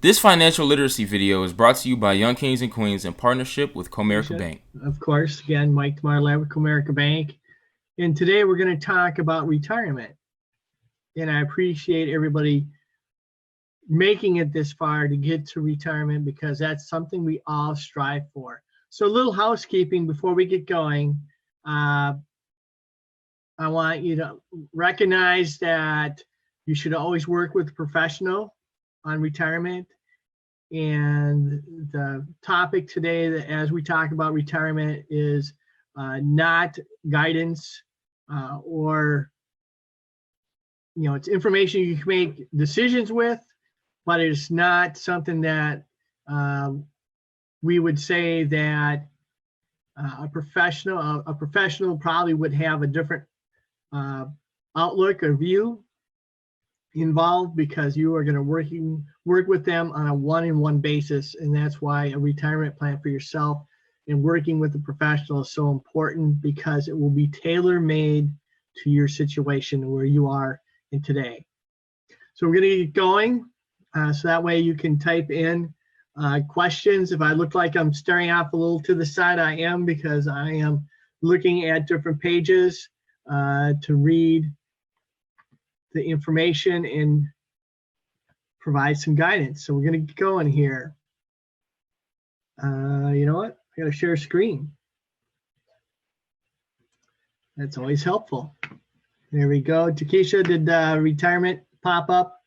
This financial literacy video is brought to you by Young Kings and Queens in partnership with Comerica Bank. Of course, again, Mike Marlette with Comerica Bank. And today we're going to talk about retirement. And I appreciate everybody making it this far to get to retirement because that's something we all strive for. So a little housekeeping before we get going. I want you to recognize that you should always work with a professional on retirement. And the topic today, that as we talk about retirement, is not guidance or, it's information you can make decisions with, but it's not something that we would say that a professional probably would have a different outlook or view involved, because you are going to work with them on a one-on-one basis. And that's why a retirement plan for yourself and working with a professional is so important, because it will be tailor-made to your situation where you are in today. So we're going to get going. So that way you can type in questions. If I look like I'm staring off a little to the side, I am, because I am looking at different pages to read the information and provide some guidance. So we're going to get going here. You know what? I got to share a screen. That's always helpful. There we go. Takesha, did retirement pop up?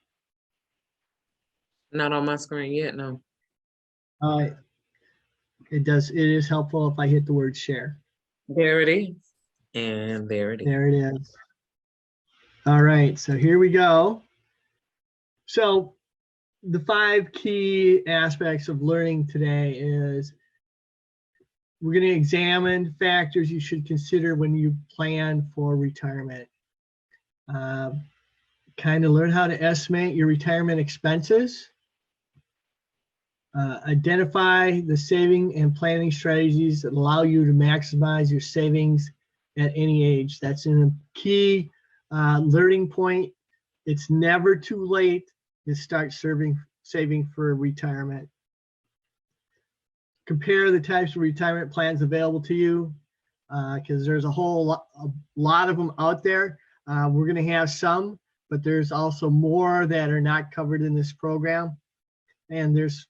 Not on my screen yet, no. It does. It is helpful if I hit the word share. There it is. And there it is. There it is. All right, so here we go. So the 5 key aspects of learning today is we're going to examine factors you should consider when you plan for retirement. Kind of learn how to estimate your retirement expenses. Identify the saving and planning strategies that allow you to maximize your savings at any age. That's a key learning point. It's never too late to start saving for retirement. Compare the types of retirement plans available to you, because there's a lot of them out there. We're going to have some, but there's also more that are not covered in this program, and there's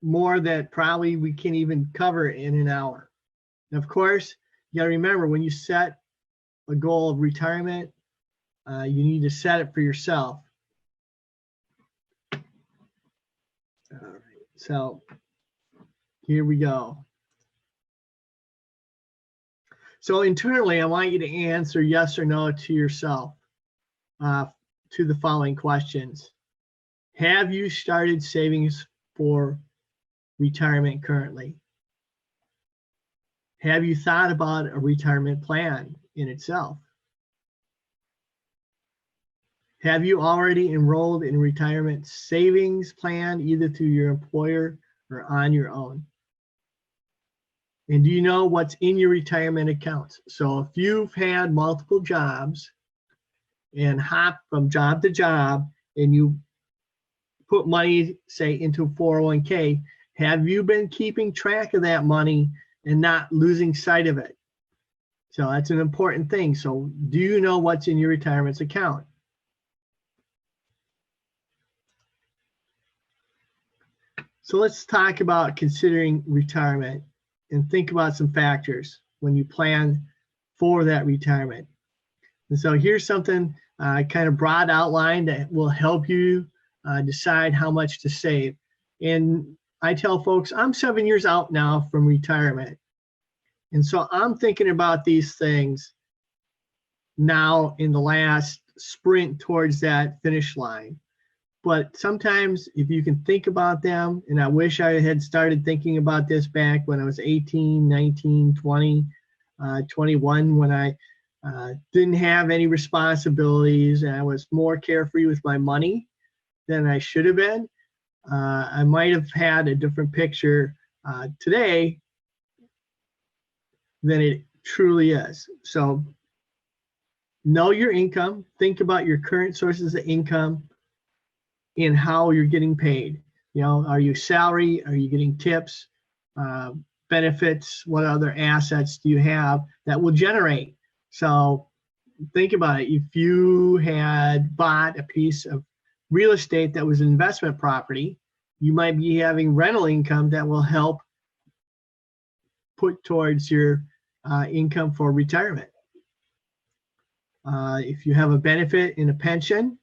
more that probably we can't even cover in an hour. And of course, you got to remember, when you set a goal of retirement, you need to set it for yourself. All right, so here we go. So internally, I want you to answer yes or no to yourself to the following questions. Have you started savings for retirement currently? Have you thought about a retirement plan in itself? Have you already enrolled in a retirement savings plan, either through your employer or on your own? And do you know what's in your retirement accounts? So if you've had multiple jobs and hop from job to job, and you put money, say, into 401k, have you been keeping track of that money and not losing sight of it? So that's an important thing. So do you know what's in your retirement account? So let's talk about considering retirement and think about some factors when you plan for that retirement. And so here's something kind of broad outline that will help you decide how much to save. And I tell folks, I'm 7 years out now from retirement. And so I'm thinking about these things now in the last sprint towards that finish line. But sometimes if you can think about them, and I wish I had started thinking about this back when I was 18, 19, 20, 21, when I didn't have any responsibilities and I was more carefree with my money than I should have been, I might have had a different picture today than it truly is. So know your income, think about your current sources of income, in how you're getting paid. You know, are you salary? Are you getting tips, benefits? What other assets do you have that will generate? So think about it. If you had bought a piece of real estate that was an investment property, you might be having rental income that will help put towards your income for retirement. If you have a benefit in a pension,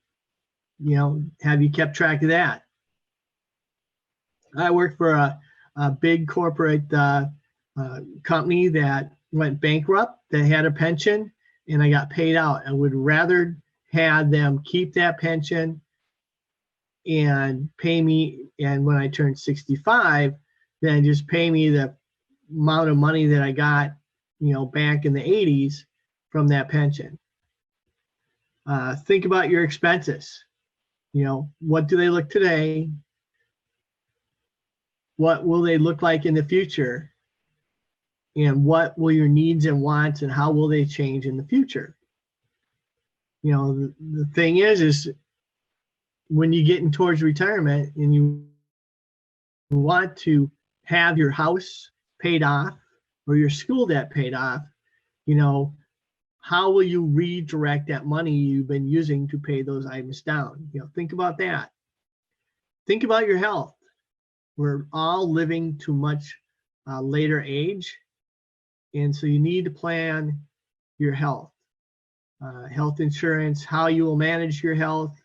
you know, have you kept track of that? I worked for a big corporate company that went bankrupt, that had a pension, and I got paid out. I would rather have them keep that pension and pay me, and when I turned 65, then just pay me the amount of money that I got, you know, back in the 80s from that pension. Think about your expenses. You know, what do they look today? What will they look like in the future? And what will your needs and wants, and how will they change in the future? You know, the thing is when you get in towards retirement and you want to have your house paid off or your school debt paid off, you know, how will you redirect that money you've been using to pay those items down? You know, think about that. Think about your health. We're all living to much later age, and so you need to plan your health. Health insurance, how you will manage your health,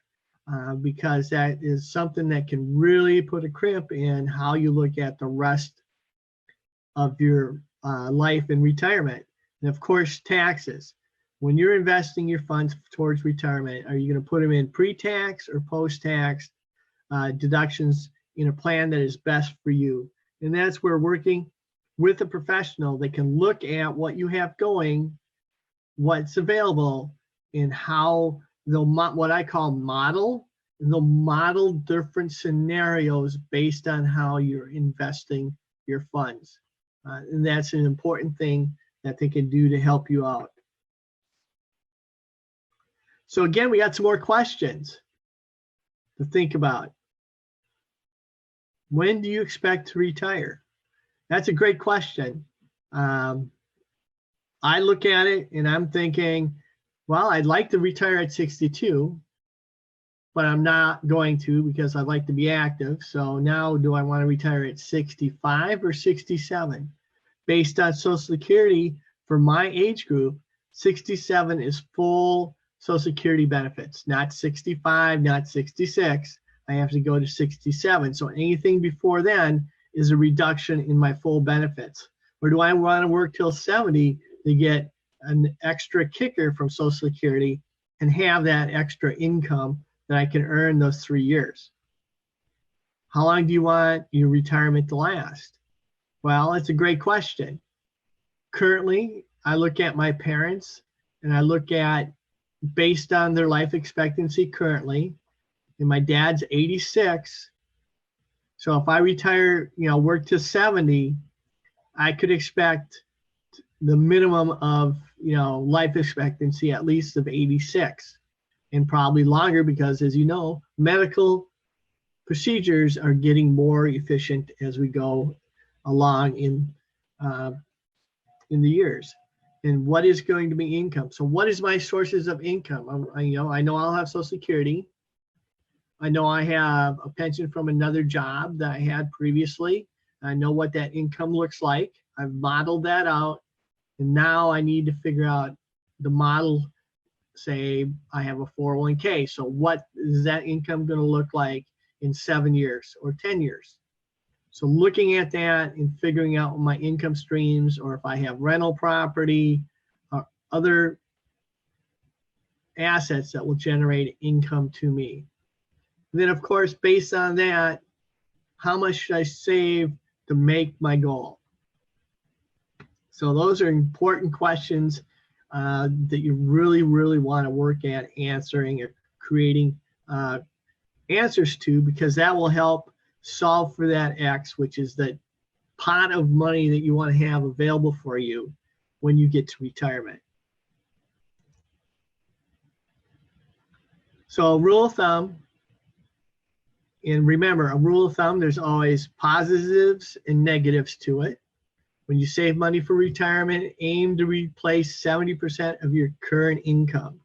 because that is something that can really put a crimp in how you look at the rest of your life in retirement. And of course, taxes. When you're investing your funds towards retirement, are you going to put them in pre-tax or post-tax deductions in a plan that is best for you? And that's where working with a professional that can look at what you have going, what's available, and how they'll what I call model. And they'll model different scenarios based on how you're investing your funds. And that's an important thing that they can do to help you out. So again, we got some more questions to think about. When do you expect to retire? That's a great question. I look at it and I'm thinking, well, I'd like to retire at 62, but I'm not going to because I'd like to be active. So now do I want to retire at 65 or 67? Based on Social Security, for my age group, 67 is full Social Security benefits, not 65, not 66. I have to go to 67. So anything before then is a reduction in my full benefits. Or do I want to work till 70 to get an extra kicker from Social Security and have that extra income that I can earn those 3 years? How long do you want your retirement to last? Well, it's a great question. Currently, I look at my parents and I look at, based on their life expectancy currently, and my dad's 86. So if I retire, you know, work to 70, I could expect the minimum of, you know, life expectancy at least of 86, and probably longer because, as you know, medical procedures are getting more efficient as we go along in the years. And what is going to be income? So what is my sources of income? I know I'll have Social Security. I know I have a pension from another job that I had previously. I know what that income looks like. I've modeled that out. And now I need to figure out the model. Say I have a 401k. So what is that income going to look like in 7 years or 10 years? So looking at that and figuring out my income streams, or if I have rental property or other assets that will generate income to me. And then of course, based on that, how much should I save to make my goal? So those are important questions that you really, really want to work at answering or creating answers to, because that will help solve for that X, which is that pot of money that you want to have available for you when you get to retirement. So rule of thumb, And remember, a rule of thumb, there's always positives and negatives to it. When you save money for retirement, aim to replace 70% of your current income.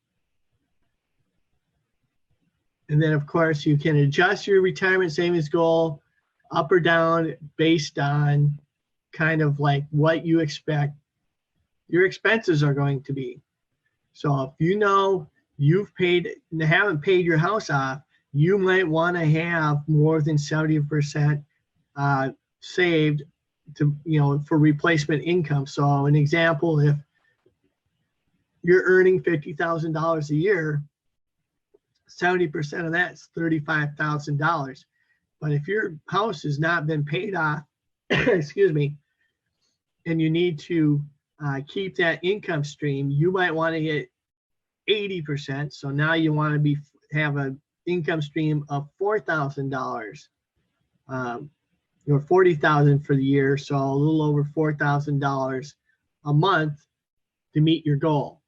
And then, of course, you can adjust your retirement savings goal up or down based on kind of like what you expect your expenses are going to be. So if you know haven't paid your house off, you might want to have more than 70% saved to, for replacement income. So an example, if you're earning $50,000 a year, 70% of that's $35,000. But if your house has not been paid off, excuse me, and you need to keep that income stream, you might want to get 80%. So now you want to have an income stream of $4,000, or $40,000 for the year. So a little over $4,000 a month to meet your goal,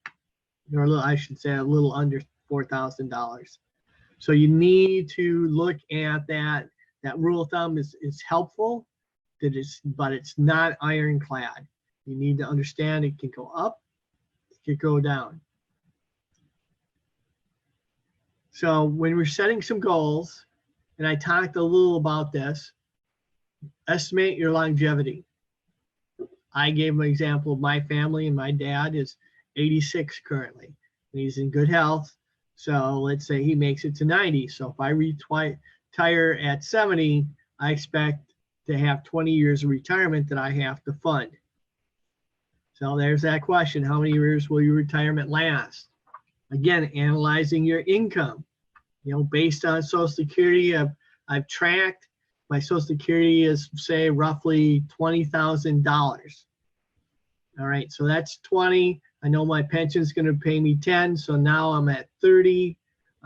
or I should say a little under $4,000. So you need to look at that. That rule of thumb is helpful, but it's not ironclad. You need to understand it can go up, it can go down. So when we're setting some goals, and I talked a little about this, estimate your longevity. I gave an example of my family, and my dad is 86 currently, and he's in good health. So let's say he makes it to 90. So if I retire at 70, I expect to have 20 years of retirement that I have to fund. So there's that question. How many years will your retirement last? Again, analyzing your income. Based on Social Security, I've tracked. My Social Security is, say, roughly $20,000. All right, so that's 20. I know my pension is going to pay me 10, so now I'm at 30.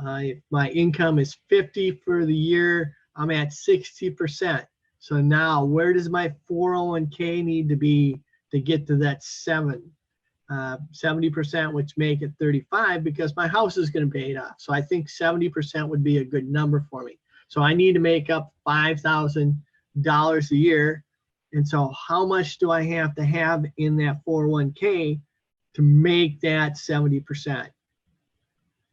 If my income is 50 for the year, I'm at 60%. So now where does my 401k need to be to get to that 70%, which make it 35, because my house is going to pay it off. So I think 70% would be a good number for me. So I need to make up $5,000 a year. And so how much do I have to have in that 401k to make that 70%?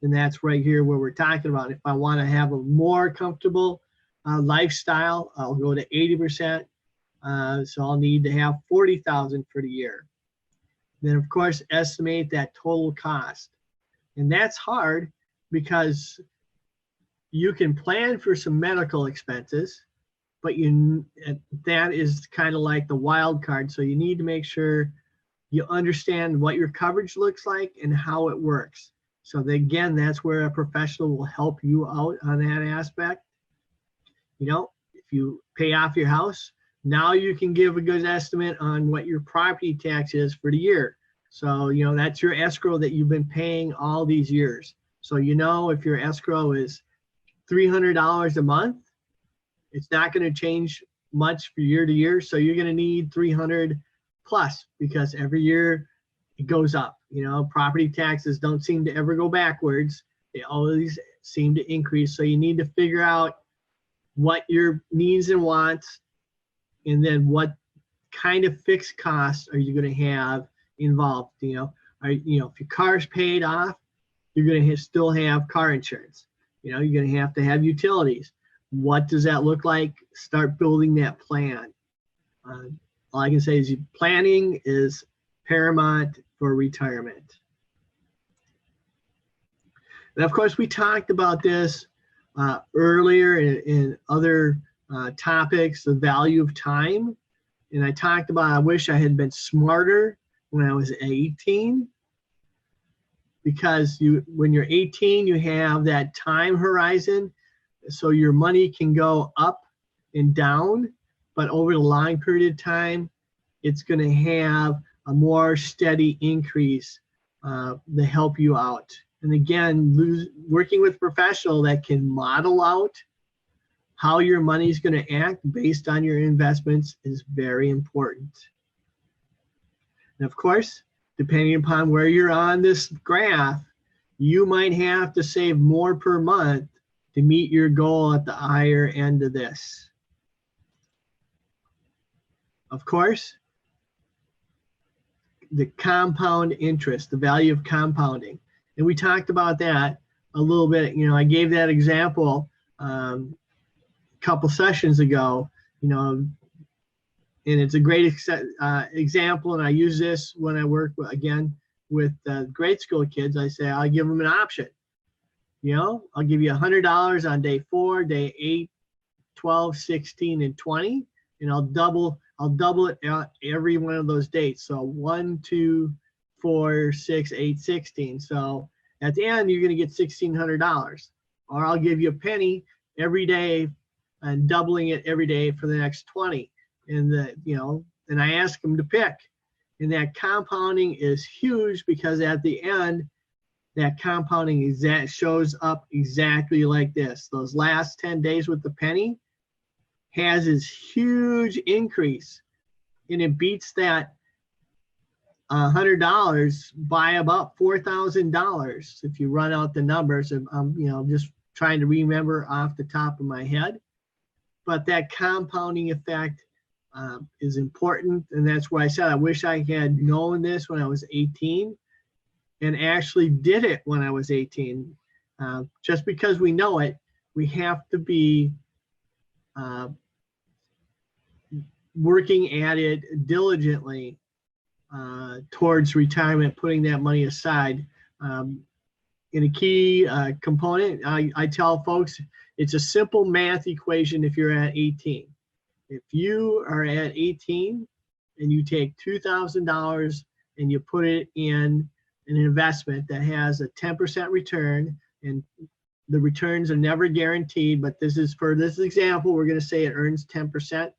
And that's right here where we're talking about. If I want to have a more comfortable lifestyle, I'll go to 80%. So I'll need to have $40,000 for the year. Then, of course, estimate that total cost. And that's hard because you can plan for some medical expenses, but that is kind of like the wild card. So you need to make sure you understand what your coverage looks like and how it works. So again, that's where a professional will help you out on that aspect. If you pay off your house, now you can give a good estimate on what your property tax is for the year. So, that's your escrow that you've been paying all these years. So, if your escrow is $300 a month, it's not going to change much from year to year. So you're going to need 300 plus, because every year it goes up. Property taxes don't seem to ever go backwards. They always seem to increase. So you need to figure out what your needs and wants, and then what kind of fixed costs are you going to have involved. If your car's paid off, you're going to still have car insurance. You're going to have utilities. What does that look like? Start building that plan. All I can say is planning is paramount for retirement. And of course, we talked about this earlier in other topics, the value of time. And I talked about, I wish I had been smarter when I was 18, because when you're 18, you have that time horizon. So your money can go up and down, but over the long period of time, it's going to have a more steady increase to help you out. And again, working with a professional that can model out how your money is going to act based on your investments is very important. And of course, depending upon where you're on this graph, you might have to save more per month to meet your goal at the higher end of this. Of course, the compound interest, the value of compounding. And we talked about that a little bit. I gave that example a couple sessions ago, and it's a great example. And I use this when I work again with grade school kids. I say, I'll give them an option. I'll give you $100 on day 4, day 8, 12, 16, and 20, and I'll double it at every one of those dates. So 1, 2, 4, 6, 8, 16. So at the end, you're going to get $1,600. Or I'll give you a penny every day and doubling it every day for the next 20. And and I ask them to pick. And that compounding is huge, because at the end, that compounding shows up exactly like this. Those last 10 days with the penny has this huge increase, and it beats that $100 by about $4,000 if you run out the numbers. I'm just trying to remember off the top of my head, but that compounding effect is important, and that's why I said I wish I had known this when I was 18 and actually did it when I was 18. Just because we know it, we have to be working at it diligently towards retirement, putting that money aside. In a key component, I tell folks, it's a simple math equation if you're at 18. If you are at 18 and you take $2,000 and you put it in an investment that has a 10% return, and the returns are never guaranteed, but for this example, we're going to say it earns 10%.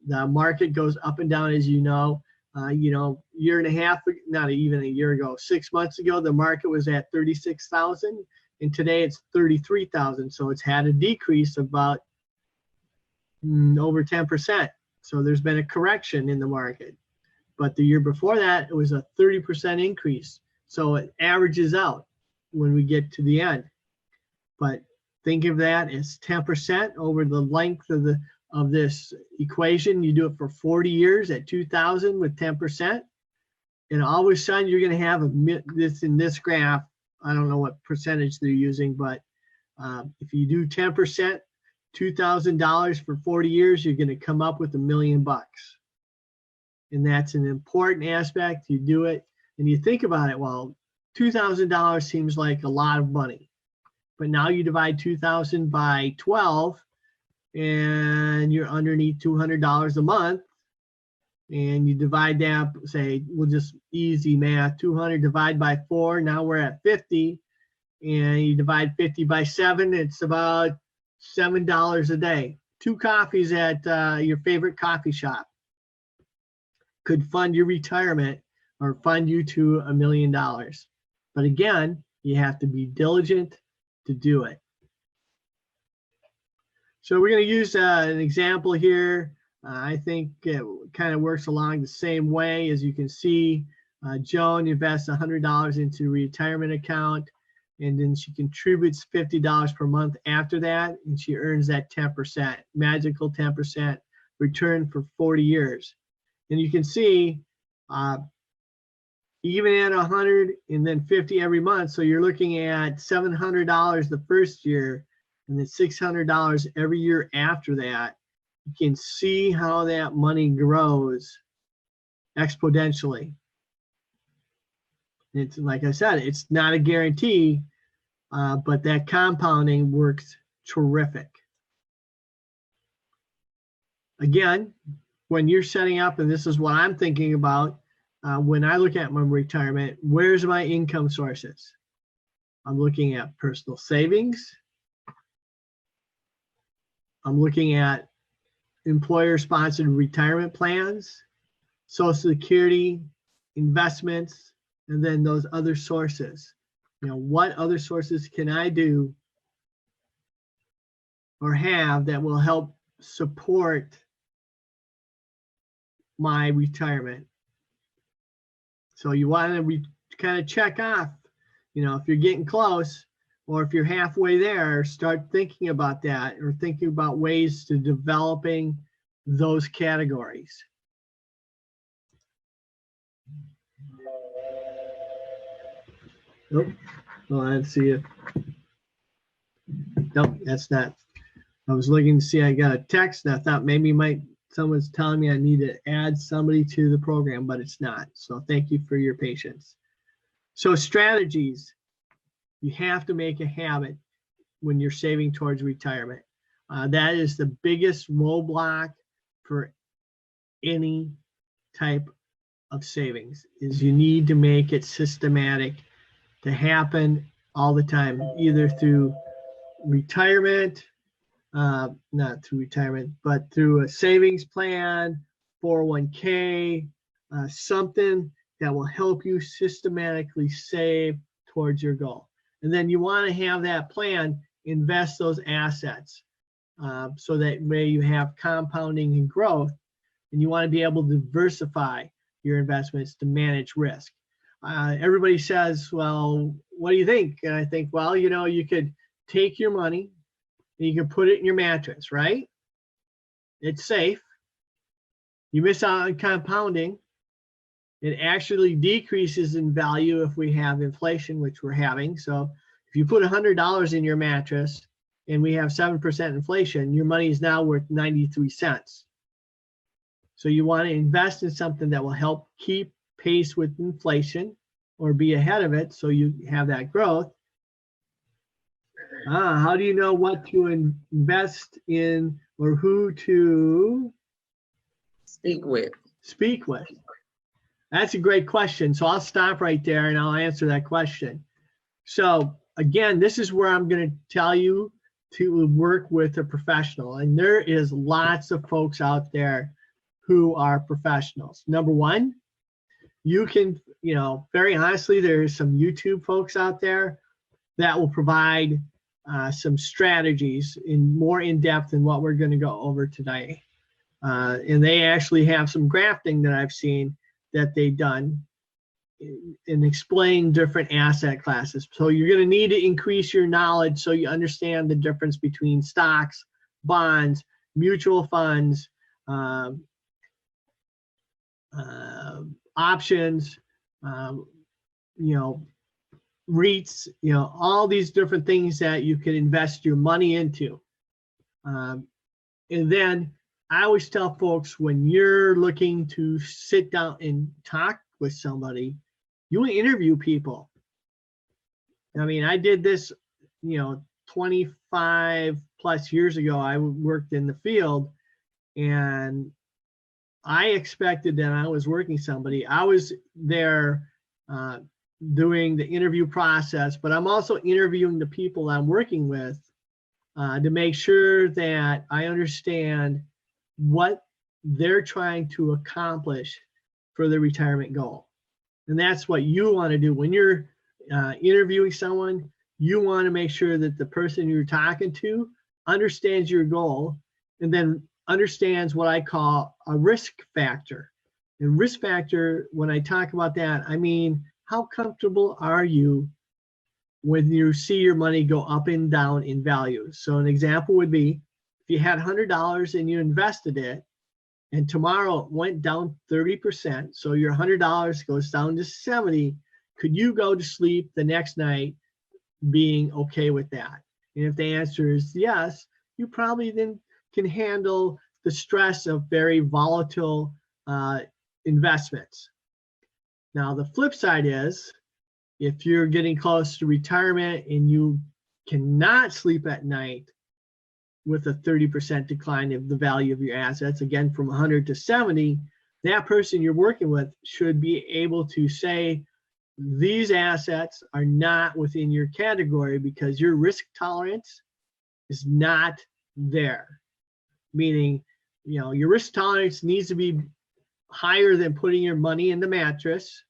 The market goes up and down, as you know. Year and a half, not even a year ago, 6 months ago, the market was at 36,000, and today it's 33,000. So it's had a decrease of about over 10%. So there's been a correction in the market. But the year before that, it was a 30% increase. So it averages out when we get to the end. But think of that as 10% over the length of this equation. You do it for 40 years at 2,000 with 10%. And all of a sudden, you're going to have this in this graph. I don't know what percentage they're using, but if you do 10%, $2,000 for 40 years, you're going to come up with $1 million. And that's an important aspect. You do it and you think about it. Well, $2,000 seems like a lot of money, but now you divide 2,000 by 12 and you're underneath $200 a month. And you divide that, say, we'll just easy math, 200 divided by 4, now we're at 50. And you divide 50 by 7, it's about $7 a day. 2 coffees at your favorite coffee shop could fund your retirement or fund you to $1 million. But again, you have to be diligent to do it. So we're going to use an example here. I think it kind of works along the same way. As you can see, Joan invests $100 into a retirement account, and then she contributes $50 per month after that, and she earns that 10%, magical 10% return for 40 years. And you can see even at 100 and then 50 every month, so you're looking at $700 the first year and then $600 every year after that. You can see how that money grows exponentially. It's like I said, it's not a guarantee, but that compounding works terrific. Again, when you're setting up, and this is what I'm thinking about when I look at my retirement, where's my income sources? I'm looking at personal savings. I'm looking at employer-sponsored retirement plans, Social Security, investments, and then those other sources. What other sources can I do or have that will help support my retirement? So you want to kind of check off, if you're getting close, Or if you're halfway there, start thinking about that or thinking about ways to developing those categories. Nope. Oh, I didn't see it. Nope, that's not. I was looking to see, I got a text and I thought maybe someone's telling me I need to add somebody to the program, but it's not. So thank you for your patience. So strategies, you have to make a habit when you're saving towards retirement. That is the biggest roadblock for any type of savings, is you need to make it systematic to happen all the time, either through retirement, not through retirement, but through a savings plan, 401k, something that will help you systematically save towards your goal. And then you want to have that plan, invest those assets so that way you have compounding and growth, and you want to be able to diversify your investments to manage risk. Everybody says, well, what do you think? And I think, well, you could take your money and you can put it in your mattress, right? It's safe. You miss out on compounding. It actually decreases in value if we have inflation, which we're having. So if you put $100 in your mattress and we have 7% inflation, your money is now worth 93 cents. So you want to invest in something that will help keep pace with inflation or be ahead of it so you have that growth. How do you know what to invest in or who to Speak with. speak with? That's a great question. So I'll stop right there and I'll answer that question. So again, this is where I'm going to tell you to work with a professional. And there is lots of folks out there who are professionals. Number one, you can, very honestly, there's some YouTube folks out there that will provide some strategies more in depth than what we're going to go over today. And they actually have some grafting that I've seen that they've done and explain different asset classes. So you're going to need to increase your knowledge so you understand the difference between stocks, bonds, mutual funds, options, REITs, all these different things that you can invest your money into. And then I always tell folks, when you're looking to sit down and talk with somebody, you interview people. I mean, I did this, 25 plus years ago. I worked in the field and I expected that I was working somebody. I was there doing the interview process, but I'm also interviewing the people I'm working with to make sure that I understand what they're trying to accomplish for the retirement goal. And that's what you want to do. When you're interviewing someone, you want to make sure that the person you're talking to understands your goal and then understands what I call a risk factor. And risk factor, when I talk about that, I mean, how comfortable are you when you see your money go up and down in value? So an example would be, if you had $100 and you invested it, and tomorrow it went down 30%, so your $100 goes down to 70, could you go to sleep the next night being okay with that? And if the answer is yes, you probably then can handle the stress of very volatile investments. Now, the flip side is, if you're getting close to retirement and you cannot sleep at night with a 30% decline of the value of your assets, again, from 100 to 70, that person you're working with should be able to say, these assets are not within your category because your risk tolerance is not there. Meaning, your risk tolerance needs to be higher than putting your money in the mattress,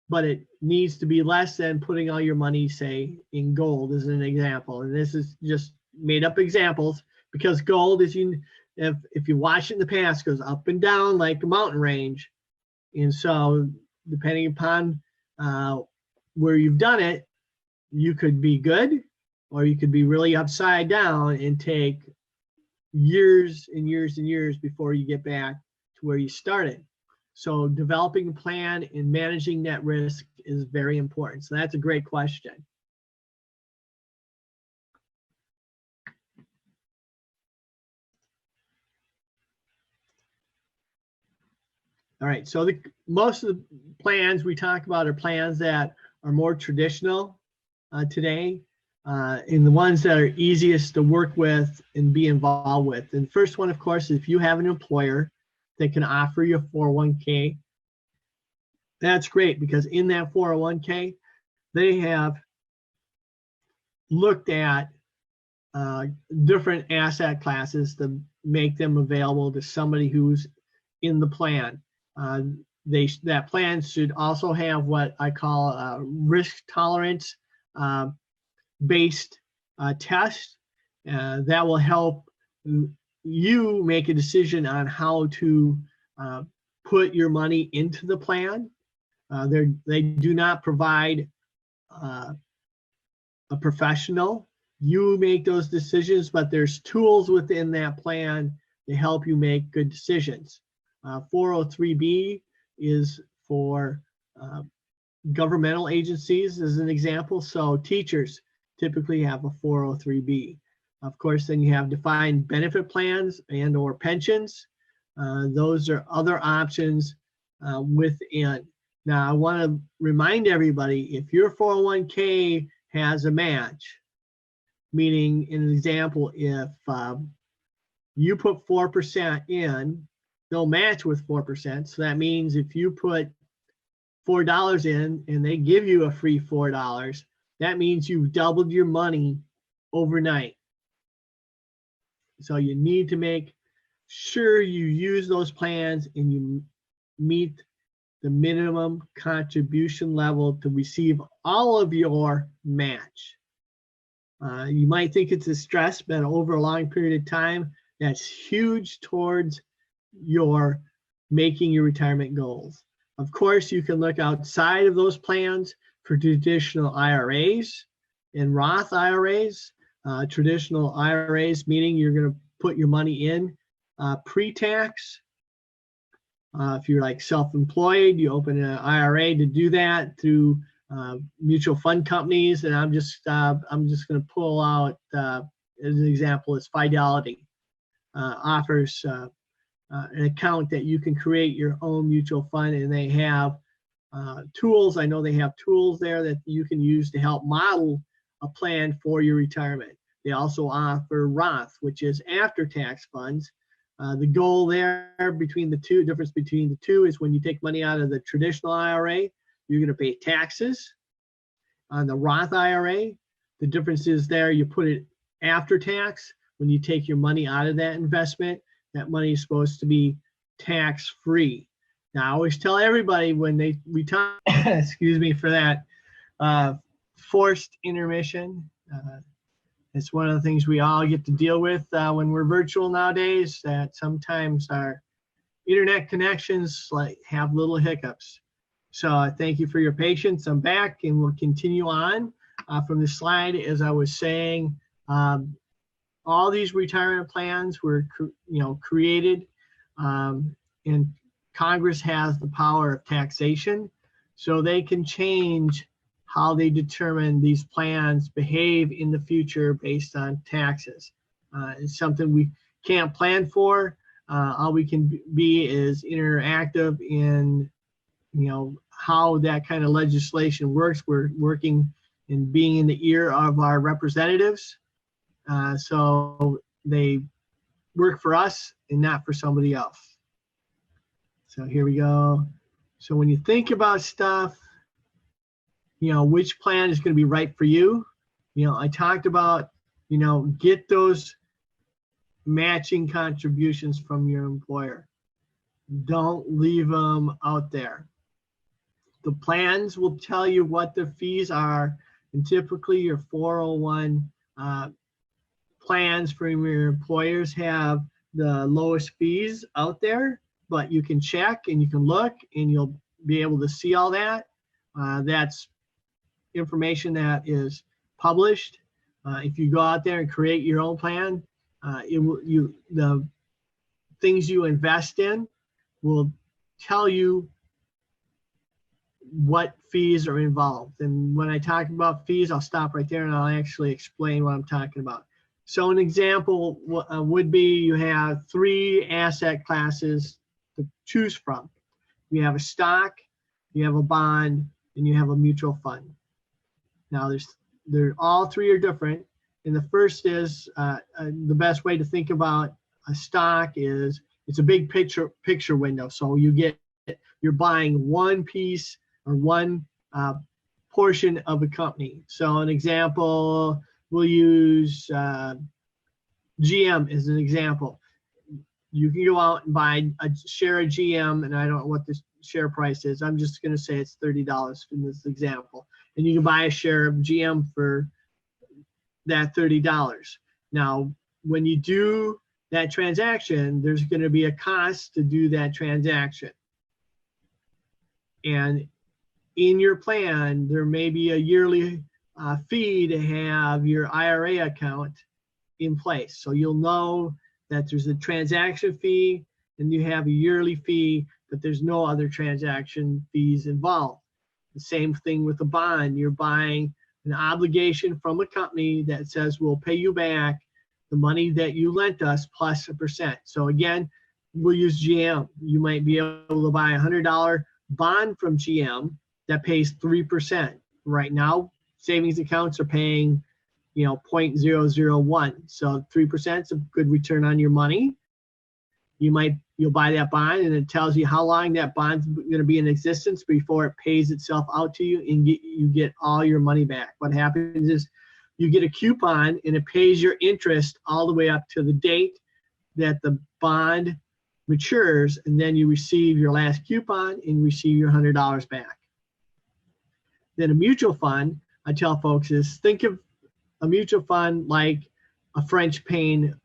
but it needs to be less than putting all your money, say, in gold, as an example. And this is just made up examples, because gold, if you watch it in the past, goes up and down like a mountain range. And so depending upon where you've done it, you could be good, or you could be really upside down and take years and years and years before you get back to where you started. So developing a plan and managing that risk is very important. So that's a great question. All right, so most of the plans we talk about are plans that are more traditional today, and the ones that are easiest to work with and be involved with. And the first one, of course, is if you have an employer that can offer you a 401k, that's great, because in that 401k, they have looked at different asset classes to make them available to somebody who's in the plan. That plan should also have what I call a risk tolerance based test that will help you make a decision on how to put your money into the plan. They do not provide a professional. You make those decisions, but there's tools within that plan to help you make good decisions. 403B is for governmental agencies, as an example. So teachers typically have a 403B. Of course, then you have defined benefit plans and or pensions. Those are other options within. Now, I want to remind everybody, if your 401k has a match, meaning, in an example, if you put 4% in, they'll match with 4%. So that means if you put $4 in and they give you a free $4, that means you've doubled your money overnight. So you need to make sure you use those plans and you meet the minimum contribution level to receive all of your match. You might think it's a stress, but over a long period of time, that's huge towards your making your retirement goals. Of course, you can look outside of those plans for traditional IRAs and Roth IRAs. Traditional IRAs, meaning you're going to put your money in pre-tax. If you're like self-employed, you open an IRA to do that through mutual fund companies. And I'm just going to pull out as an example is Fidelity offers an account that you can create your own mutual fund, and they have tools. I know they have tools there that you can use to help model a plan for your retirement. They also offer Roth, which is after-tax funds. The goal there between the two, difference between the two, is when you take money out of the traditional IRA, you're going to pay taxes. On the Roth IRA, the difference is there, you put it after tax. When you take your money out of that investment, that money is supposed to be tax-free. Now, I always tell everybody when they retire, excuse me for that, forced intermission. It's one of the things we all get to deal with when we're virtual nowadays, that sometimes our internet connections have little hiccups. So I thank you for your patience. I'm back, and we'll continue on from this slide. As I was saying, all these retirement plans were created, and Congress has the power of taxation, so they can change how they determine these plans behave in the future based on taxes. It's something we can't plan for. All we can be is interactive in, how that kind of legislation works. We're working and being in the ear of our representatives, so they work for us and not for somebody else. So here we go. So when you think about stuff, which plan is going to be right for you? I talked about, get those matching contributions from your employer. Don't leave them out there. The plans will tell you what the fees are, and typically your 401 plans from your employers have the lowest fees out there, but you can check and you can look and you'll be able to see all that. That's information that is published. If you go out there and create your own plan, the things you invest in will tell you what fees are involved. And when I talk about fees, I'll stop right there and I'll actually explain what I'm talking about. So an example would be you have 3 asset classes to choose from. You have a stock, you have a bond, and you have a mutual fund. Now they're all 3 are different. And the first is the best way to think about a stock is it's a big picture window. So you're buying one piece or one portion of a company. So an example, we'll use GM as an example. You can go out and buy a share of GM, and I don't know what the share price is. I'm just going to say it's $30 in this example. And you can buy a share of GM for that $30. Now, when you do that transaction, there's going to be a cost to do that transaction. And in your plan, there may be a yearly fee to have your IRA account in place. So you'll know that there's a transaction fee and you have a yearly fee, but there's no other transaction fees involved. The same thing with a bond. You're buying an obligation from a company that says we'll pay you back the money that you lent us plus a percent. So again, we'll use GM. You might be able to buy a $100 bond from GM that pays 3%. Right now, savings accounts are paying, 0.001. So 3% is a good return on your money. You'll buy that bond and it tells you how long that bond's going to be in existence before it pays itself out to you and you get all your money back. What happens is you get a coupon and it pays your interest all the way up to the date that the bond matures, and then you receive your last coupon and receive your $100 back. Then a mutual fund, I tell folks, is think of a mutual fund like a French pane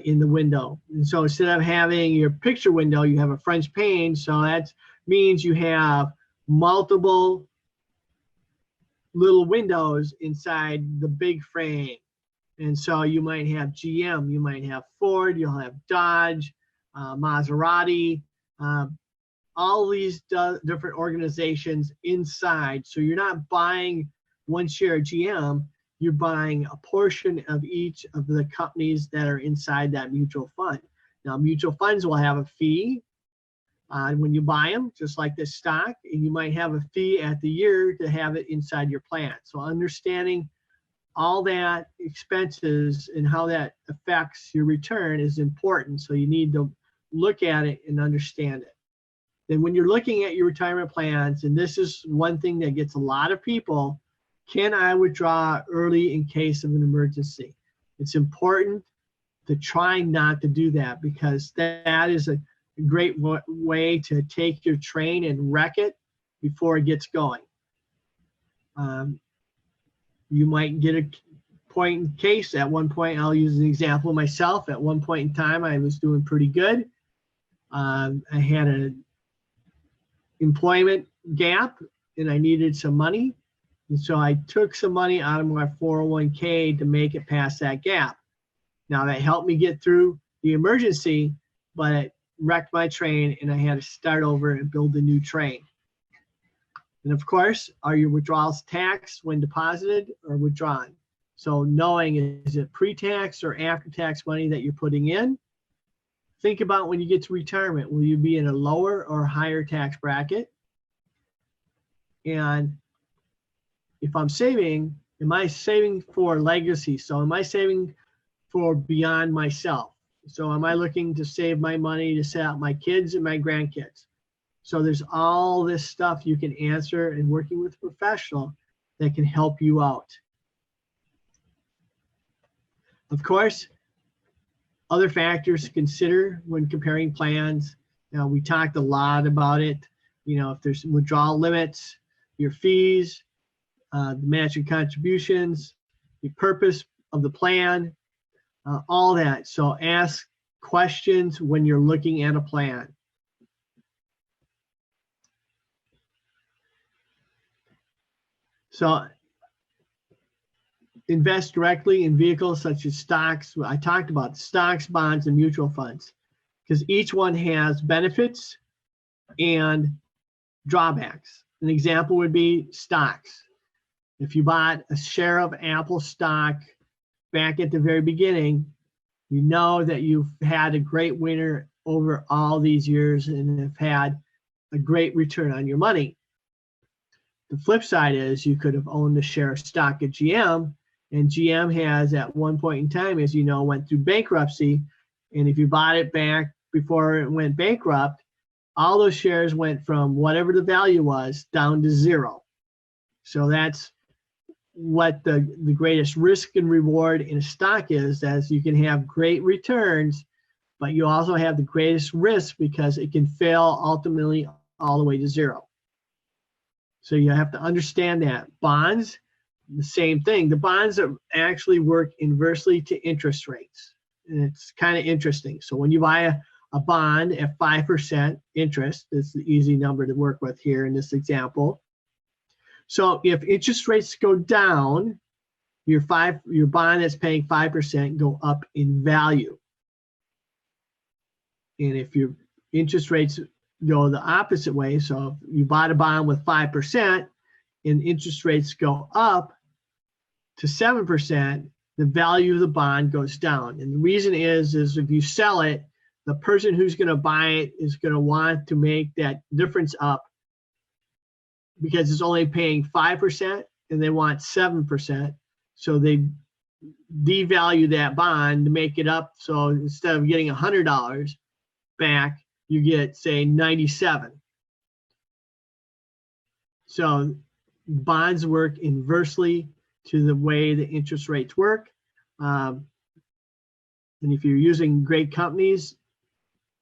in the window. And so instead of having your picture window, you have a French pane. So that means you have multiple little windows inside the big frame. And so you might have GM, you might have Ford, you'll have Dodge, Maserati, all these different organizations inside. So you're not buying one share of GM, you're buying a portion of each of the companies that are inside that mutual fund. Now, mutual funds will have a fee when you buy them, just like this stock, and you might have a fee at the year to have it inside your plan. So understanding all that expenses and how that affects your return is important. So you need to look at it and understand it. Then when you're looking at your retirement plans, and this is one thing that gets a lot of people, can I withdraw early in case of an emergency? It's important to try not to do that, because that is a great way to take your train and wreck it before it gets going. You might get a point in case. At one point, I'll use an example of myself. At one point in time, I was doing pretty good. I had an employment gap and I needed some money. And so I took some money out of my 401k to make it past that gap. Now that helped me get through the emergency, but it wrecked my train and I had to start over and build a new train. And of course, are your withdrawals taxed when deposited or withdrawn? So knowing, is it pre-tax or after-tax money that you're putting in? Think about when you get to retirement, will you be in a lower or higher tax bracket? And if I'm saving, am I saving for legacy? So am I saving for beyond myself? So am I looking to save my money to set out my kids and my grandkids? So there's all this stuff you can answer, and working with a professional that can help you out. Of course, other factors to consider when comparing plans. Now, we talked a lot about it. If there's withdrawal limits, your fees, the matching contributions, the purpose of the plan, all that. So ask questions when you're looking at a plan. So invest directly in vehicles such as stocks. I talked about stocks, bonds, and mutual funds because each one has benefits and drawbacks. An example would be stocks. If you bought a share of Apple stock back at the very beginning, you know that you've had a great winner over all these years and have had a great return on your money. The flip side is you could have owned a share of stock at GM, and GM has at one point in time, as you know, went through bankruptcy. And if you bought it back before it went bankrupt, all those shares went from whatever the value was down to zero. So that's what the greatest risk and reward in a stock is, as you can have great returns, but you also have the greatest risk because it can fail ultimately all the way to zero. So you have to understand that. Bonds, the same thing. The bonds actually work inversely to interest rates. And it's kind of interesting. So when you buy a bond at 5% interest, it's the easy number to work with here in this example. So if interest rates go down, your bond that's paying 5% go up in value. And if your interest rates go the opposite way, so if you bought a bond with 5% and interest rates go up to 7%, the value of the bond goes down. And the reason is if you sell it, the person who's going to buy it is going to want to make that difference up because it's only paying 5% and they want 7%. So they devalue that bond to make it up. So instead of getting $100 back, you get, say, 97. So bonds work inversely to the way the interest rates work. And if you're using great companies,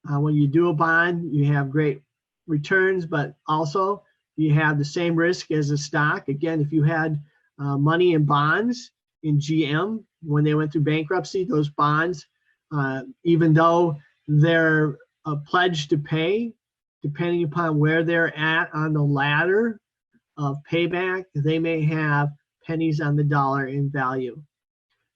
when you do a bond, you have great returns, but also you have the same risk as a stock. Again, if you had money in bonds in GM when they went through bankruptcy, those bonds, even though they're a pledge to pay, depending upon where they're at on the ladder of payback, they may have pennies on the dollar in value.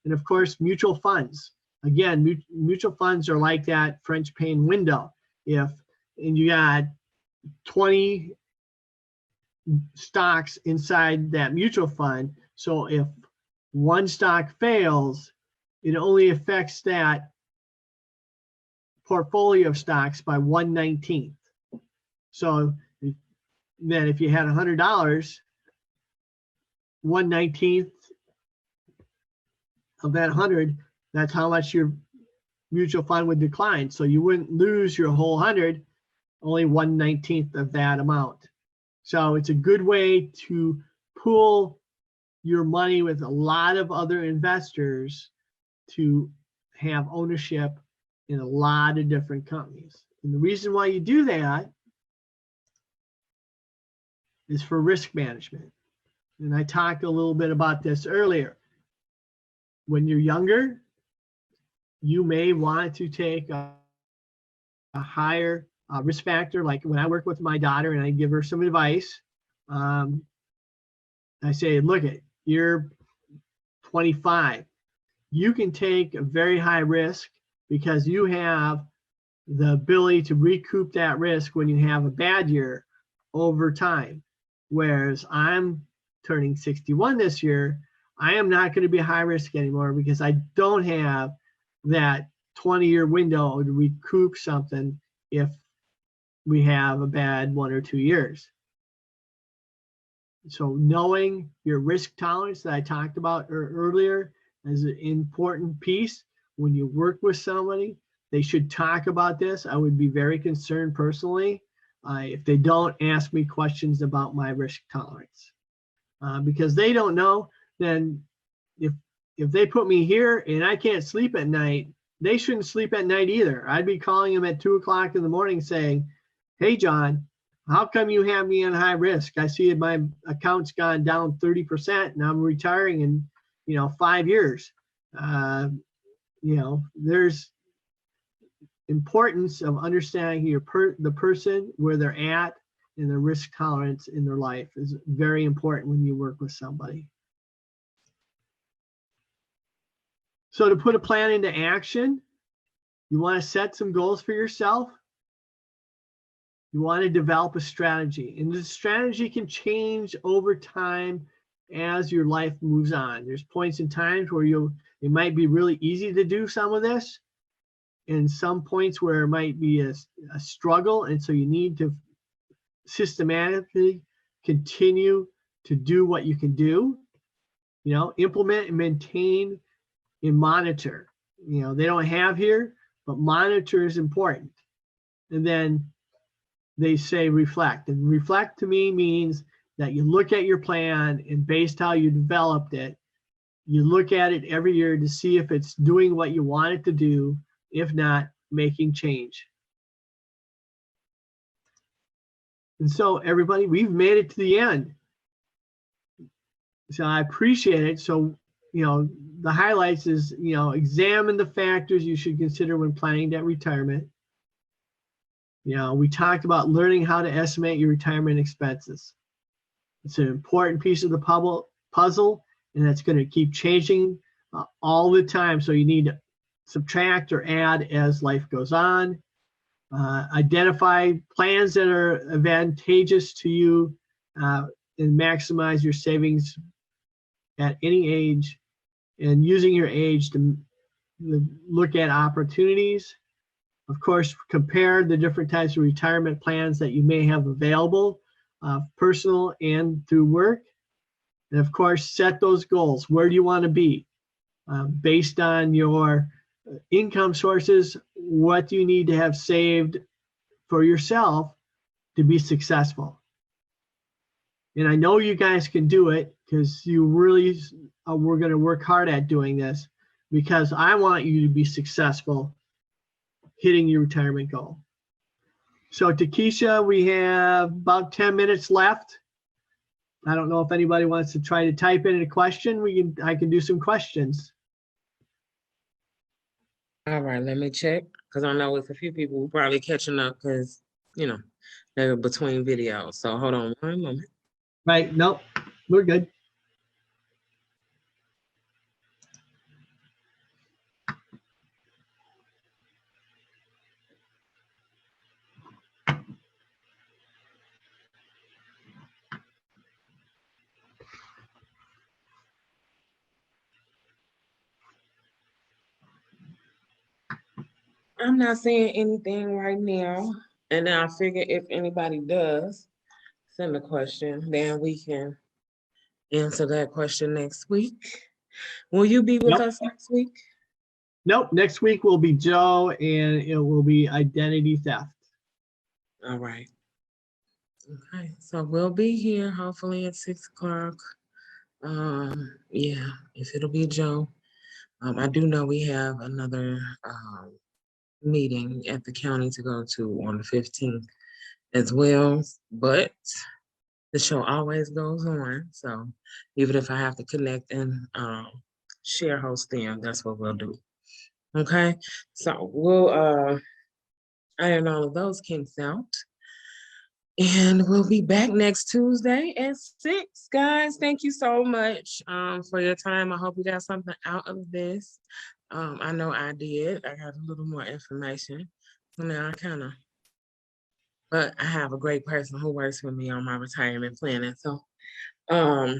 And of course, mutual funds. Again, mutual funds are like that French pane window. And you got 20 stocks inside that mutual fund, so if one stock fails, it only affects that portfolio of stocks by 1/19. So then if you had $100, 1/19 of that 100, that's how much your mutual fund would decline. So you wouldn't lose your whole 100, only 1/19 of that amount. So it's a good way to pool your money with a lot of other investors to have ownership in a lot of different companies. And the reason why you do that is for risk management. And I talked a little bit about this earlier. When you're younger, you may want to take a higher risk factor. Like when I work with my daughter and I give her some advice, I say, look, you're 25. You can take a very high risk because you have the ability to recoup that risk when you have a bad year over time. Whereas I'm turning 61 this year, I am not going to be high risk anymore because I don't have that 20-year window to recoup something if we have a bad 1 or 2 years. So knowing your risk tolerance that I talked about earlier is an important piece. When you work with somebody, they should talk about this. I would be very concerned personally if they don't ask me questions about my risk tolerance. Because they don't know, then if they put me here and I can't sleep at night, they shouldn't sleep at night either. I'd be calling them at 2 o'clock in the morning saying, hey, John, how come you have me on high risk? I see my account's gone down 30% and I'm retiring in 5 years. There's importance of understanding the person, where they're at, and the risk tolerance in their life is very important when you work with somebody. So to put a plan into action, you want to set some goals for yourself. You want to develop a strategy, and the strategy can change over time as your life moves on. There's points in times where it might be really easy to do some of this, and some points where it might be a struggle, and so you need to systematically continue to do what you can do. Implement and maintain and monitor. They don't have here, but monitor is important. And then they say reflect, and reflect to me means that you look at your plan, and based how you developed it, you look at it every year to see if it's doing what you want it to do. If not, making change. And so everybody, we've made it to the end. So I appreciate it. So, the highlights is, examine the factors you should consider when planning that retirement. We talked about learning how to estimate your retirement expenses. It's an important piece of the puzzle, and that's going to keep changing all the time. So you need to subtract or add as life goes on. Identify plans that are advantageous to you and maximize your savings at any age, and using your age to look at opportunities. Of course, compare the different types of retirement plans that you may have available, personal and through work. And of course, set those goals. Where do you want to be? Based on your income sources, what do you need to have saved for yourself to be successful? And I know you guys can do it, because you really, we're going to work hard at doing this, because I want you to be successful hitting your retirement goal. So Takesha, we have about 10 minutes left. I don't know if anybody wants to try to type in a question. I can do some questions. All right, let me check, because I know it's a few people who probably catching up because, they're between videos. So hold on one moment. Right, nope, we're good. I'm not seeing anything right now. And then I figure if anybody does send a question, then we can answer that question next week. Will you be with us next week? Nope, next week will be Joe, and it will be identity theft. All right. Okay, so we'll be here hopefully at 6 o'clock. Yeah, if it'll be Joe. I do know we have another meeting at the county to go to on the 15th as well, but the show always goes on. So even if I have to connect and share host them, that's what we'll do. Okay, so we'll iron all of those kinks out. And we'll be back next Tuesday at 6, guys. Thank you so much for your time. I hope you got something out of this. I know I did. I got a little more information. So now but I have a great person who works with me on my retirement planning. So I'm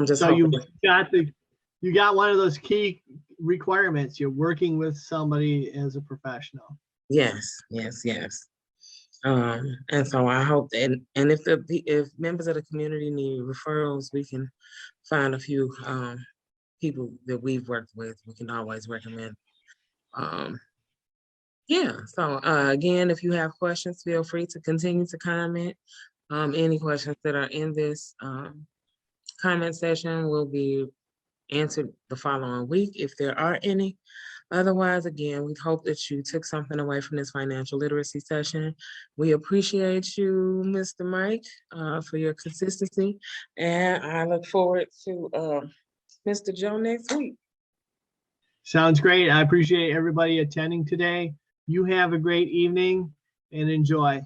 just hoping. You got one of those key requirements. You're working with somebody as a professional. Yes. And so I hope that, and if members of the community need referrals, we can find a few people that we've worked with. We can always recommend. Yeah. So again, if you have questions, feel free to continue to comment. Any questions that are in this comment session will be answered the following week if there are any. Otherwise, again, we hope that you took something away from this financial literacy session. We appreciate you, Mr. Mike, for your consistency. And I look forward to Mr. Joe next week. Sounds great. I appreciate everybody attending today. You have a great evening and enjoy.